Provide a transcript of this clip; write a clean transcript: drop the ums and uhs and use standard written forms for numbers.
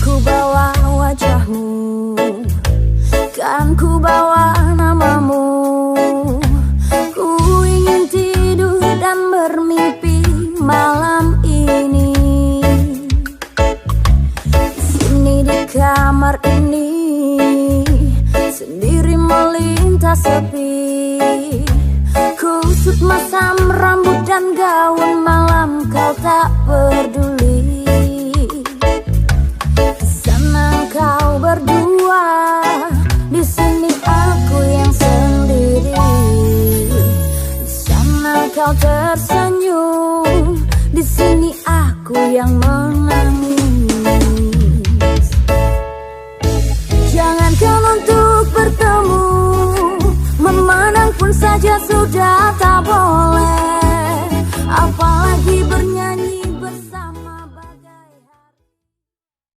ku bawa wajahmu, kan ku bawa namamu. Ku ingin tidur dan bermimpi malam ini. Sini di kamar ini, sendiri melintas sepi. Kusut masam rambut dan gaun malam, kau tak peduli. Di sana kau berdua, di sini aku yang sendiri. Di sana kau